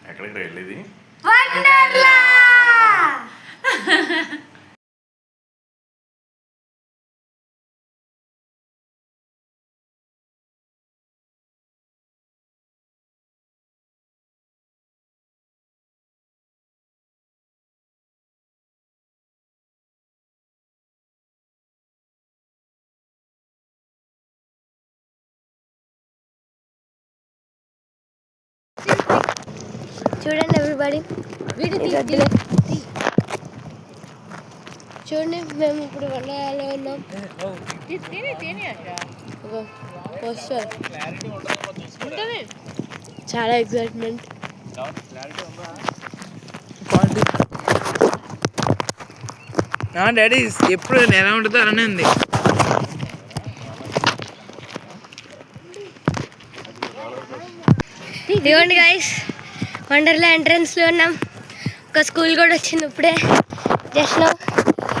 ఎక్కడికి వెళ్ళేది? వండర్లా. చూడండి ఎవ్రీబడి, చూడండి మేము ఇప్పుడు వండర్లాలో ఉన్నాం. పోస్టర్ చాలా ఎక్సైట్మెంట్. డాడీ ఎప్పుడు ఎలా ఉంటుందో అలానే ఉంది. ఇదిగోండి గైస్, వండర్లా ఎంట్రన్స్లో ఉన్నాం. ఒక స్కూల్ కూడా వచ్చింది ఇప్పుడే, జస్ట్ నౌ.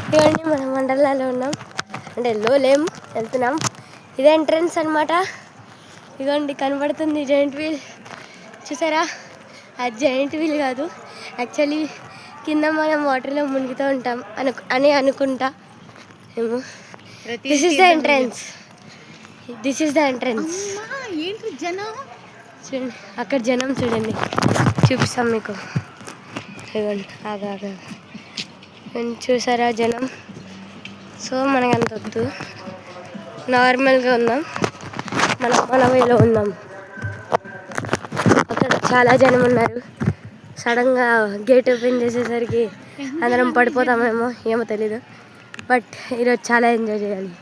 ఇదిగోండి మనం వండర్లాలో ఉన్నాం, అంటే లేము, వెళ్తున్నాం. ఇదే ఎంట్రన్స్ అనమాట. ఇదిగోండి కనబడుతుంది జైంట్ వీల్, చూసారా? అది జైంట్ వీల్ కాదు, యాక్చువల్లీ కింద మనం వాటర్లో మునుగుతూ ఉంటాం అని అనుకుంటా ఏమో. This is the entrance, this is the entrance. ఏంటి జనం చూడండి, అక్కడ జనం చూడండి, చూపిస్తాం మీకు. ఇవ్వండి, ఆగా చూసారా జనం? సో మనకి అంత వద్దు, నార్మల్గా ఉందాం, మన వేలో ఉందాం. అక్కడ చాలా జనం ఉన్నారు. సడన్గా గేట్ ఓపెన్ చేసేసరికి అందరం పడిపోతామేమో, ఏమో తెలీదు. బట్ ఈరోజు చాలా ఎంజాయ్ చేయాలి,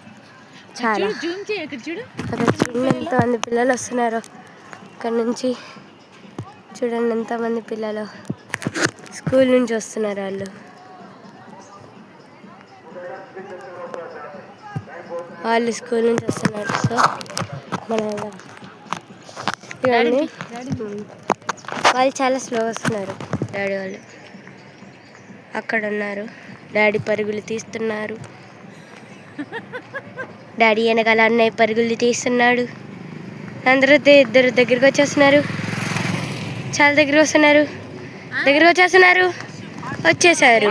చాలా. అక్కడ చూడండి ఎంతమంది పిల్లలు వస్తున్నారు. అక్కడ నుంచి చూడండి ఎంతమంది పిల్లలు స్కూల్ నుంచి వస్తున్నారు. వాళ్ళు స్కూల్ నుంచి వస్తున్నారు. సో మన వాళ్ళు చాలా స్లో వస్తున్నారు. డాడీ వాళ్ళు అక్కడ ఉన్నారు. డాడీ పరుగులు తీస్తున్నారు. డాడీ వెనకాల అన్నయ్య పరుగులు తీస్తున్నాడు. అందరూ ఇద్దరు దగ్గరికి వచ్చేస్తున్నారు, చాలా దగ్గర వస్తున్నారు, వచ్చేసారు.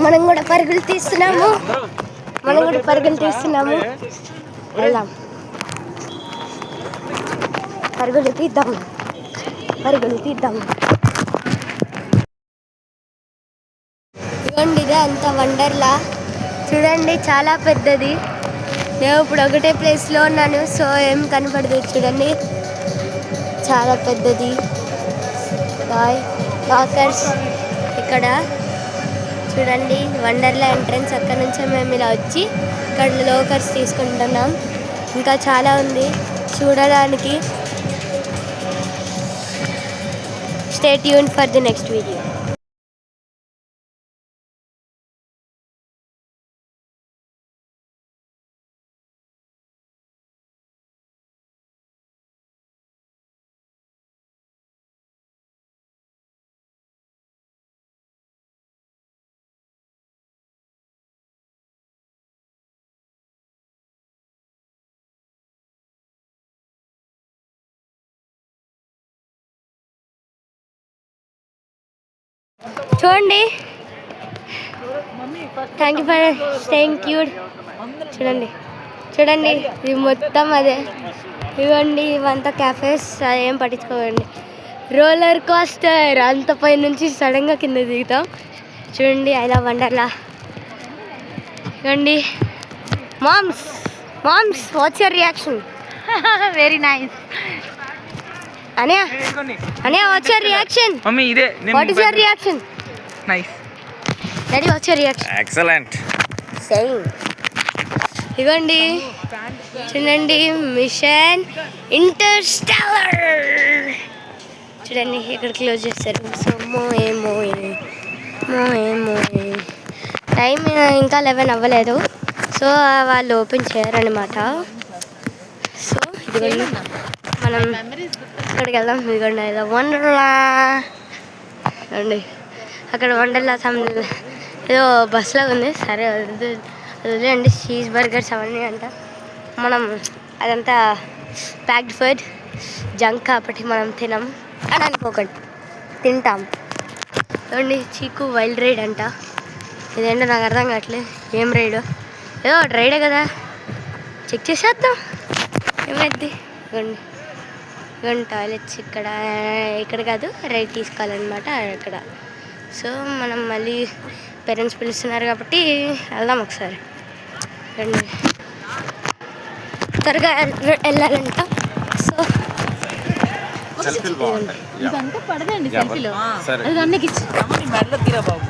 మనం కూడా పరుగులు తీస్తున్నాము, వెళ్దాం, పరుగులు తీద్దాం. ఇదిగోండి, ఇదే అంత వండర్లా. చూడండి చాలా పెద్దది. నేను ఇప్పుడు ఒకటే ప్లేస్లో ఉన్నాను, సో ఏం కనపడదు. చూడండి చాలా పెద్దది. లాకర్స్ ఇక్కడ చూడండి, వండర్లా ఎంట్రన్స్. అక్కడ నుంచే మేము ఇలా వచ్చి ఇక్కడ లాకర్స్ తీసుకుంటున్నాం. ఇంకా చాలా ఉంది చూడడానికి. Stay tuned for the next video. చూడండి, thank you for staying tuned. చూడండి ఇది మొత్తం అదే. ఇవ్వండి, ఇవంతా క్యాఫేస్, ఏం పట్టించుకోకండి. రోలర్ కోస్టర్, అంత పై నుంచి సడన్గా కింద దిగుతాం. చూడండి, ఐ లవ్ వండర్లా. ఇవ్వండి, moms what's your reaction? Very nice. Anya, what's your reaction? Mummy, what is your reaction? Nice. Daddy, what's your reaction? Excellent. Same. ఇవ్వండి, చూడండి, మిషన్ ఇంటర్స్టెల్లర్. చూడండి ఇక్కడ క్లోజ్ చేస్తారు. సో ఏమో టైం ఇంకా 11 అవ్వలేదు, సో వాళ్ళు ఓపెన్ చేయరనమాట. సో ఇదిగోండి, మనం అక్కడికి వెళ్దాం. ఇదిగోండి, వండర్లా అండి. అక్కడ వండర్లా ఏదో బస్సులో ఉంది. సరే వదిలేండి, చీజ్ బర్గర్స్ అవన్నీ అంట. మనం అదంతా ప్యాక్డ్ ఫుడ్. జంక్ కాబట్టి మనం తినం అని అనుకోకండి, తింటాం. చూడండి చీకు వైల్డ్ రైడ్ అంట. ఇదేంటో నాకు అర్థం కావట్లేదు, ఏం రైడు, ఏదో రైడే కదా, చెక్ చేసేద్దాం ఏమైంది. ఇవ్వండి ఇవ్వండి టాయిలెట్స్ ఇక్కడ కాదు, రైడ్ తీసుకోవాలన్నమాట ఇక్కడ. సో మనం మళ్ళీ పేరెంట్స్ పిలుస్తున్నారు కాబట్టి వెళ్దాం ఒకసారి. రండి, త్వరగా వెళ్ళాలంట. సో ఇదంతా పడదండి సెల్ఫీలో, అది అన్నకి ఇచ్చి మెడలో తీరా బాబు.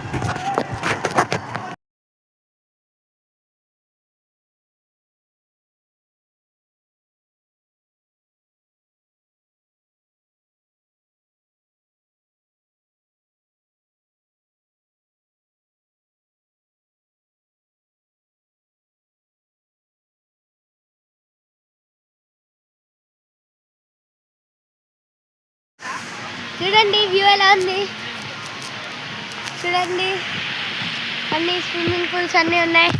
చూడండి వ్యూ ఎలా ఉంది, చూడండి అన్ని స్విమ్మింగ్ పూల్స్ అన్నీ ఉన్నాయి.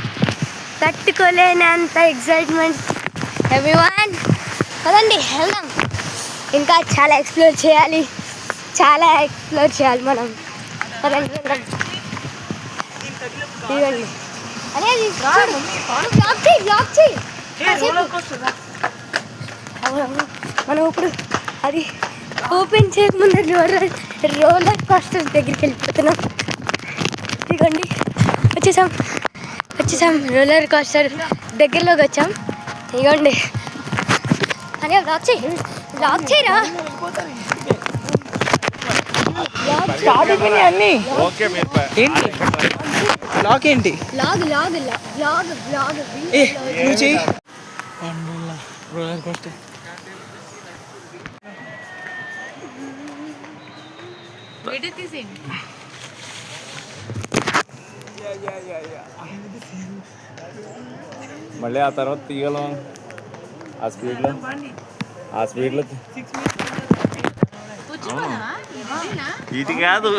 తట్టుకోలేనంత ఎక్సైట్మెంట్ ఎవ్రీవన్. కదండి వెళ్దాం, ఇంకా చాలా ఎక్స్ప్లోర్ చేయాలి మనం. కదండి వెళ్దాం. ఇదిగోండి అదే బ్లాక్ చేయి. మనం ఇప్పుడు అది ఓపెన్ చేయకముందు రోలర్ కోస్టర్ దగ్గరికి వెళ్ళిపోతున్నాం. ఇదిగోండి వచ్చేసాం రోలర్ కోస్టర్ దగ్గరలోకి వచ్చాం. ఇదిగోండి అనే బ్లాక్ చేయరా అన్ని ఏంటి లాక్ ఏంటి లాగ్ రోలర్ కోస్టర్. మళ్ళీ ఆ తర్వాత తీయగలం ఆ స్పీడ్లో ఇది కాదు,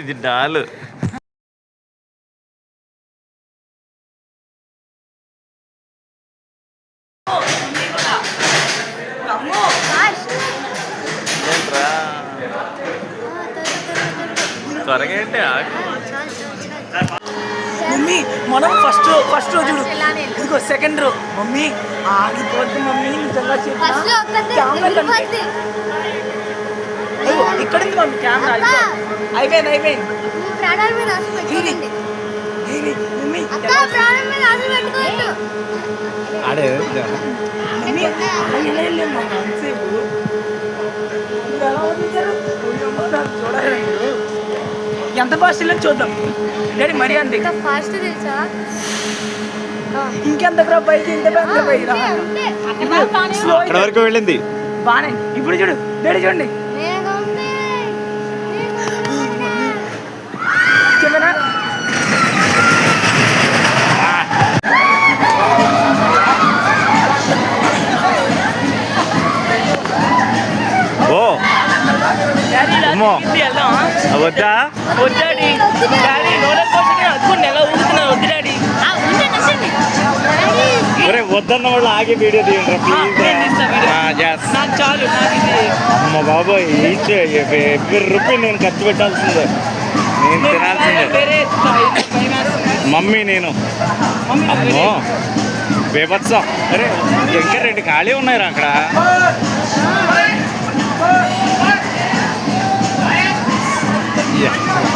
ఇది డాలు. త్వరగా ఏంటి మమ్మీ, మనం ఫస్ట్ రోజు ఇంకో సెకండ్ రో మమ్మీ ఆగిపోద్ది మమ్మీ, నిజంగా ఇక్కడ ఉంది మమ్మీ కెమెరా. అయిపోయింది మమ్మీ. ఆడే ఎంత ఫాస్ట్ వెళ్ళి చూద్దాం డాడీ. మరీ అంతే ఫాస్ట్ తెలుసా, ఇంకెంత బైక్ స్లో అక్కడ వరకు వెళ్ళింది బానే. ఇప్పుడు చూడు డాడీ, చూడండి కెమెరా. ఓ అమ్మో వద్దా డాడీ రోలర్ కోస్టర్ అందుకోండి ఎలా ఊగుతున్నా. వద్దు డాడీ, వద్దన్న వాళ్ళు ఆగి వీడియో తీయండి ప్లీజ్. నాకు చాలు, నాకు ఇది అమ్మ బాబోయ్, ఎవ్రీ రూపీ నేను ఖర్చు పెట్టాల్సిందే, నేను తినాల్సిందే. మమ్మీ నేను అమ్మో బేబత్సం. అరే ఇంకా 2 ఖాళీ ఉన్నాయిరా అక్కడ.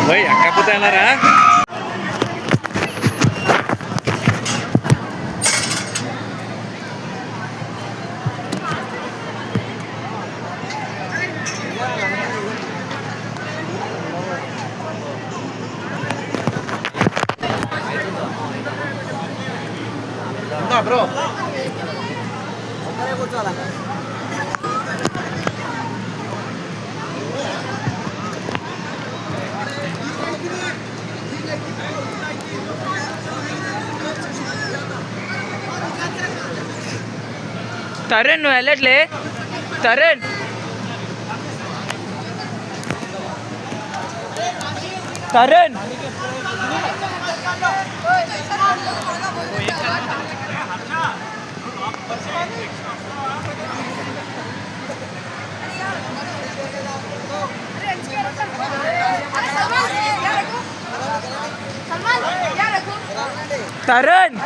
పోయి ఎక్కకపోతే వెళ్ళారా. బ్రో తరుణ్, నువ్వు వెళ్ళట్లే Tarun. Tarun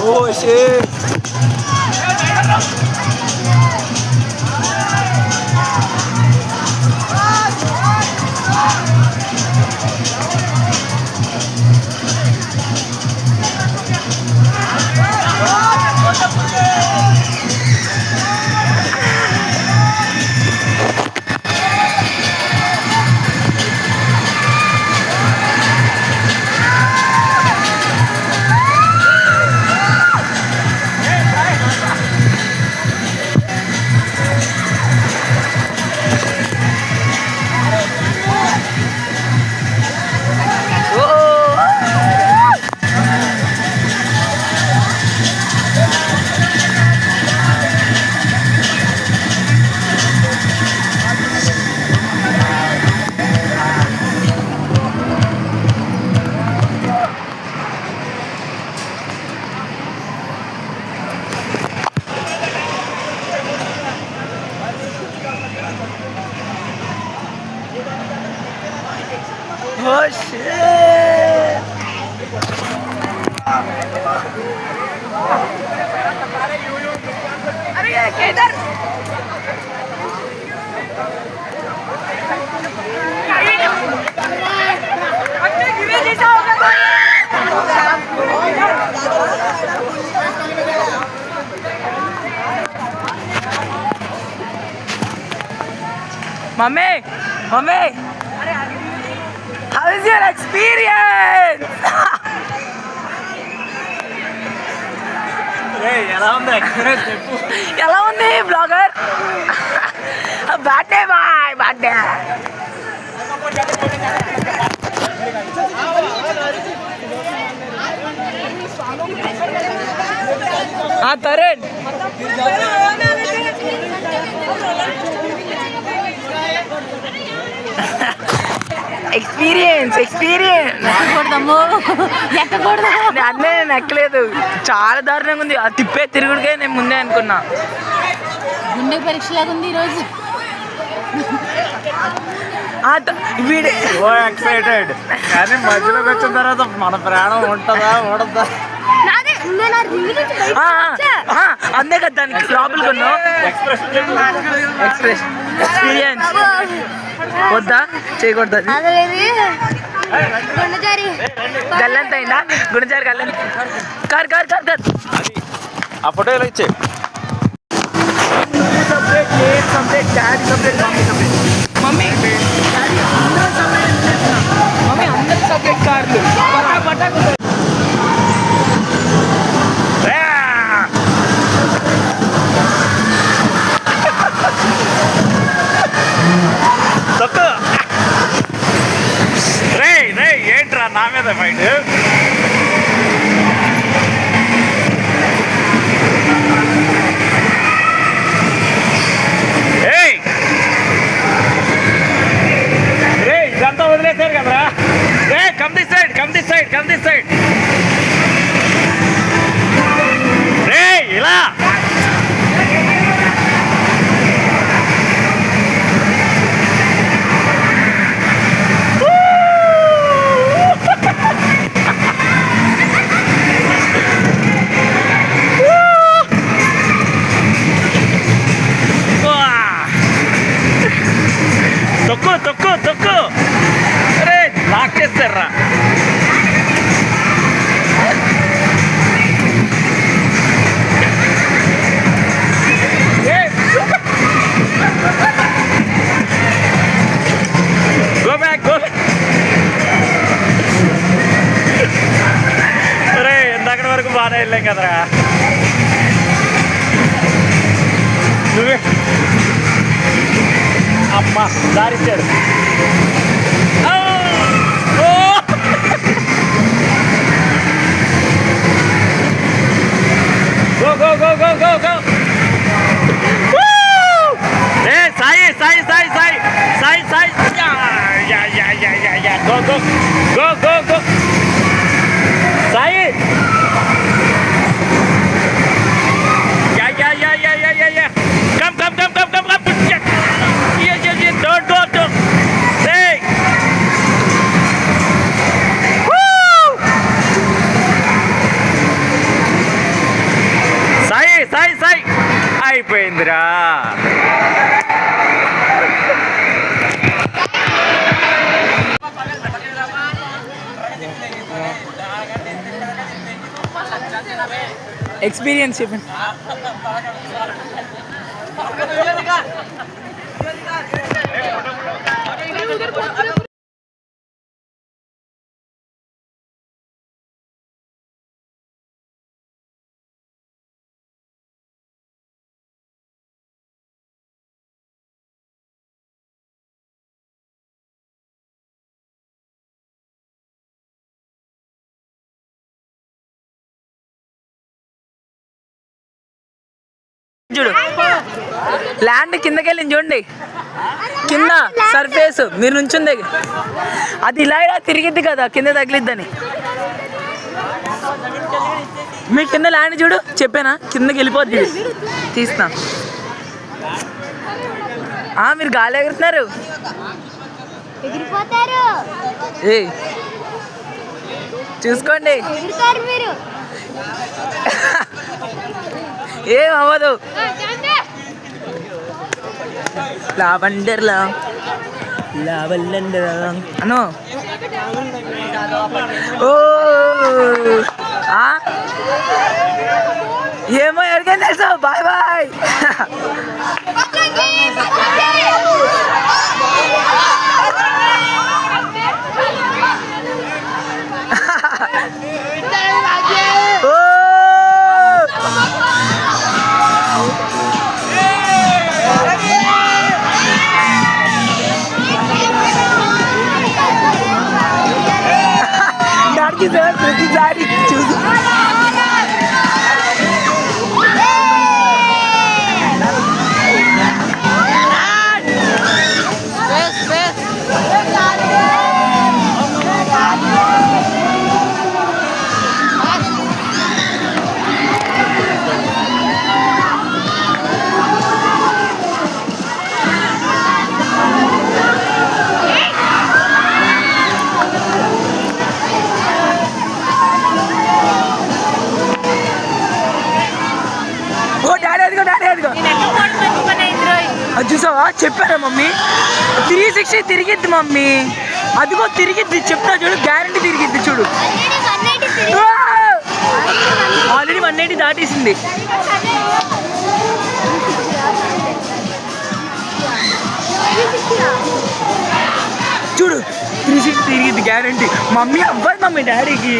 Oh shit. Kedar mummy mummy how is your experience? ఎలా ఉంది ఎక్స్పీరియన్స్ చెప్పు. ఎలా ఉంది blogger? Birthday boy birthday. Tarun experience అన్నీ నెక్కలేదు, చాలా దారుణంగా ఉంది. ఆ తిప్పే తిరుగుడికే నేను ముందే అనుకున్నా. గుండె పరీక్ష లాగా ఉంది ఈరోజు. ఎక్సైటెడ్ కానీ మధ్యలోకి వచ్చిన తర్వాత మన ప్రాణం ఉంటుందా ఉండదా? అందే కదా దానికి లోపలికి ఉన్నావు. ఎక్స్పీరియన్స్ వద్దా చేయకూడదు. గల్లంత అయిందా? గుండెజారి గల్లంత. కార్ కార్ కార్ కార్ ఆ ఫోటో ఇలా ఇచ్చే. మమ్మీ మమ్మీ అందరు సపరేట్ కార్లు. ఏంట్రా నా మీద ఫైట్? ఇదంతా వదిలేశారు కదరా. Come this side come this side come this side. ఇలా తొక్కు తొక్కు తొక్కు. అరే లాక్ చేస్తారా? Go back go. అరే ఇందాక వరకు బాగానే వెళ్ళాం కదరా. నువ్వే అమ్మా దారిచ్చాడు. Go go go go go go. Sai Sai Sai Sai Sai Sai. Go go go go go Sai. Come, come, come, come, come, come. Yeah. Don't. Hey. Woo! Sai. అయిపోయిందిరా. ఎక్స్పీరియన్స్ చెప్పండి. చూడు ల్యాండ్ కిందకి వెళ్ళింది చూడండి, కింద సర్ఫేస్ మీరు నుంచుంది అది ఇలా ఇలా తిరిగిద్ది కదా కింద తగిలిద్దని. మీ కింద ల్యాండ్ చూడు, చెప్పానా కిందకి వెళ్ళిపోద్ది. తీస్తా మీరు గాలి ఎగురుతున్నారు. ఏ చూసుకోండి ఏం అవ్వదు. లావెండర్లా లావెండర్ అను ఓ ఏమో ఎవరికైనా తెలుసు బాయ్ బాయ్ ప్రతిసారి చూసి అది చూసావా చెప్పారా మమ్మీ 360 తిరిగిద్ది మమ్మీ అదిగో తిరిగిద్ది చెప్తా చూడు గ్యారంటీ తిరిగిద్ది చూడు ఆల్రెడీ 180 దాటేసింది చూడు 360 తిరిగిద్ది గ్యారంటీ మమ్మీ అవ్వదు మమ్మీ డాడీకి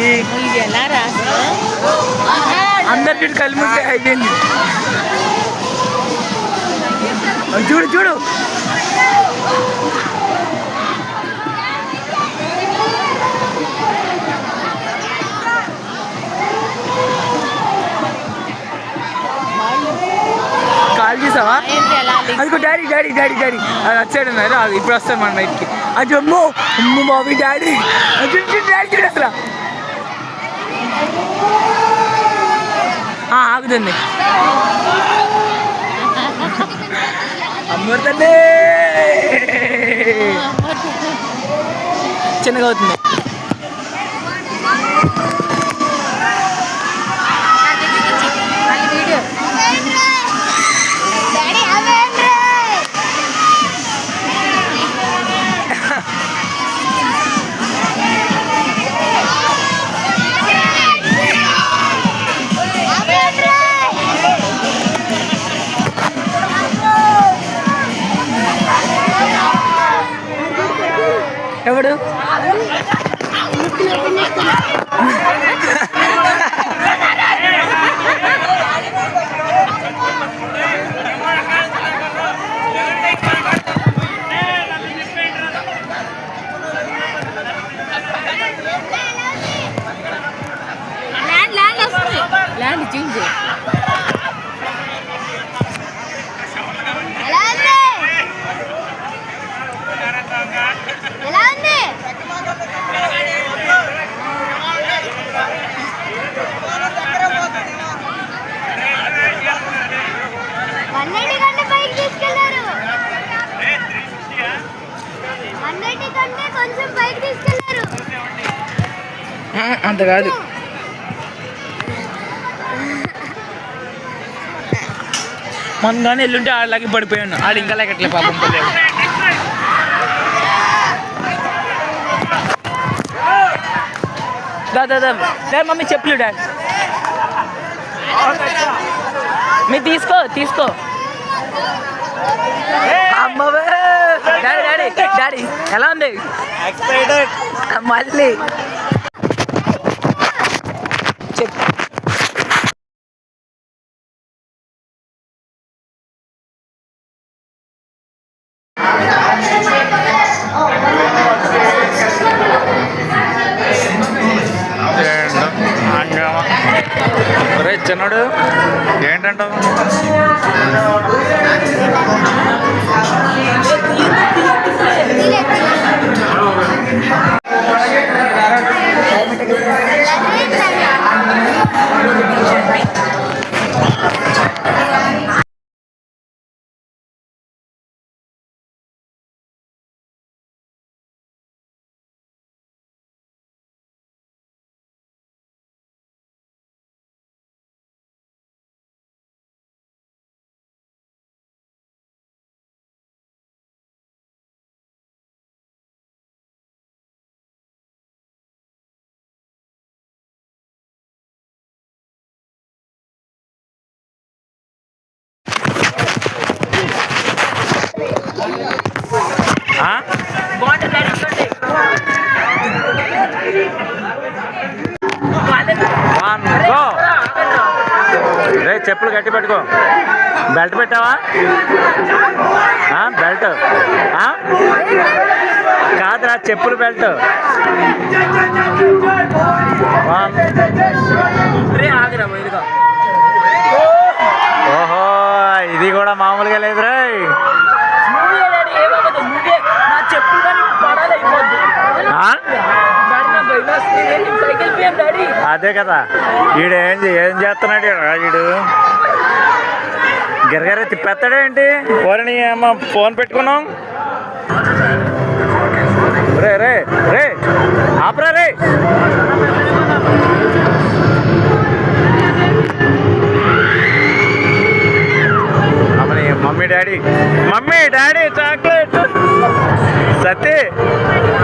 అందరి కళ్ళు ముస్తే అయిపోయింది చూడు చూడు కాల్ చేసావా అదిగో డాడీ డాడీ డాడీ డాడీ అది వచ్చాడన్నారు అది ఇప్పుడు వస్తాను మన బయటికి అది అమ్మో అమ్మ బాబీ డాడీ డాడీ చూడు అసలు ఆగుతుంది అమ్మతండి చిన్నగా అవుతుంది ఎవడు ల్యాండ్ చేంజ్ అంత కాదు మనం కానీ ఎల్లుంటే ఆడలాగే పడిపోయాను ఆడు ఇంకా లేకట్లే పాపం దా మమ్మీ చెప్పులు డాడీ మీరు తీసుకో తీసుకో అమ్మవే డాడీ డాడీ డాడీ ఎలా ఉంది మళ్ళీ చెప్పు చిన్నడు ఏంటంటావు చెప్పులు గట్టి పెట్టుకో. బెల్ట్ పెట్టావా? బెల్ట్ కాదురా, చెప్పులు బెల్ట్. ఓహో, ఇది కూడా మామూలుగా లేదురా. అదే కదా, ఈడు ఏం చేస్తున్నాడు ఈడు? గిరగర తిప్పేస్తాడేంటి? ఓరని అమ్మ ఫోన్ పెట్టుకున్నాం. రే రే రే ఆపరా రే. Mummy daddy chocolate. సత్తి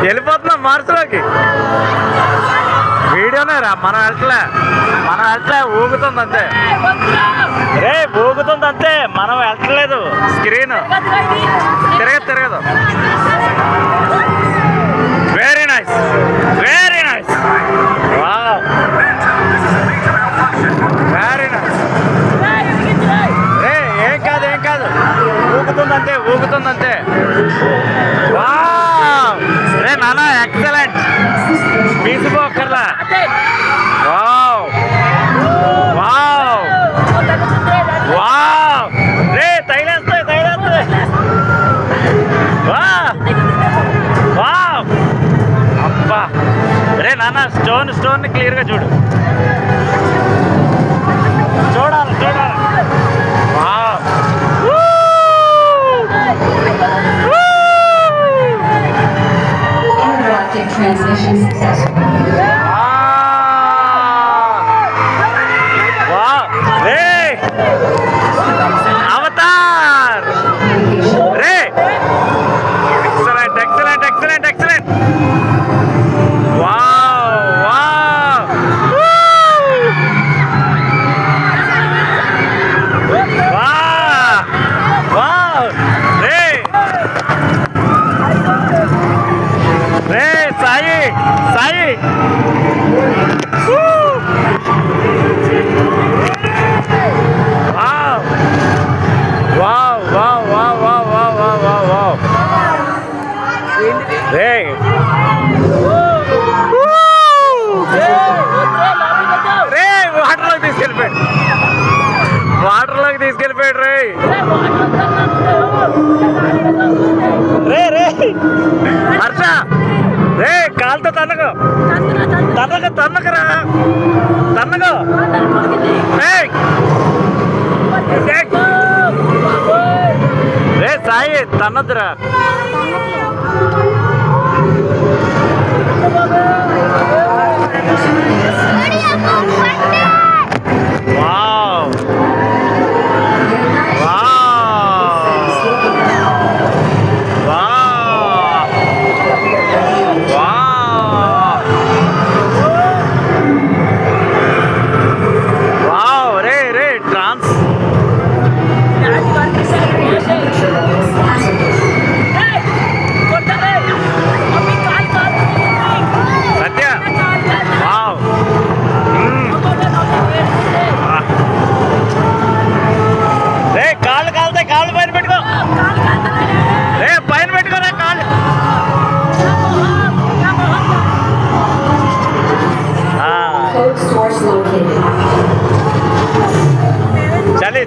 వెళ్ళిపోతున్నాం మార్చిలోకి. వీడియోనే రా, మనం వెళ్ళట్లే ఊగుతుంది అంతే. రే ఊగుతుంది అంతే, మనం వెళ్ళట్లేదు. స్క్రీన్ తిరగదు. Very nice. Very nice. రే ఏం కాదు, ఊగుతుందంతే. రే నాన్న ఎక్సలెంట్. తీసుకోకర్లా. రే తైలేస్తాయి. అబ్బా రే నాన్న, స్టోన్ క్లియర్గా చూడాలి. Transmission successful. అవతార్ రే ఎక్సలెంట్. రే సాయి వాటర్లోకి తీసుకెళ్ళిపోయాడు. రే హర్ష, రే కాలుతో తన్నకరా. రే సాయి తన్నద్దురా.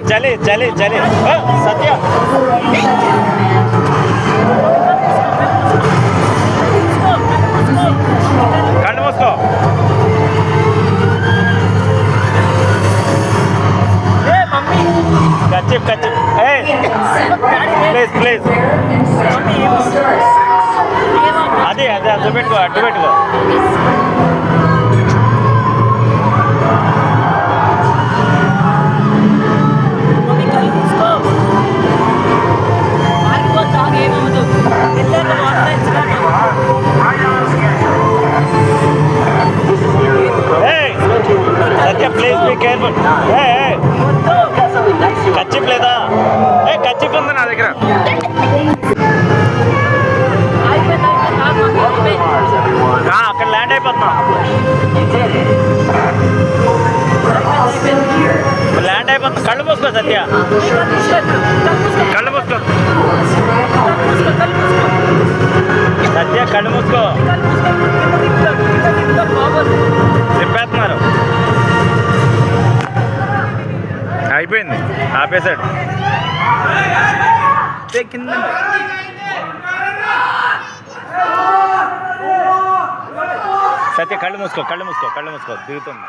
చలి సత్య కళ్ళు మూసుకో. కచ్చిప్ ప్లీజ్ అదే అడ్డు పెట్టుకో. సత్య ప్లీజ్ బీ కేర్ఫుల్. కచ్చిప్ లేదా? కచ్చిప్ ఉంది నా దగ్గర. అక్కడ ల్యాండ్ అయిపోతున్నా. కళ్ళు మూసుకో సత్య, కళ్ళు మూసుకో సత్య, కళ్ళు మూసుకో. చెప్పేస్తున్నారు. అయిపోయింది, ఆపేశాడు. కింద సత్య కళ్ళు మూసుకో, కళ్ళు మూసుకో, కళ్ళు మూసుకో. దిగుతుంది.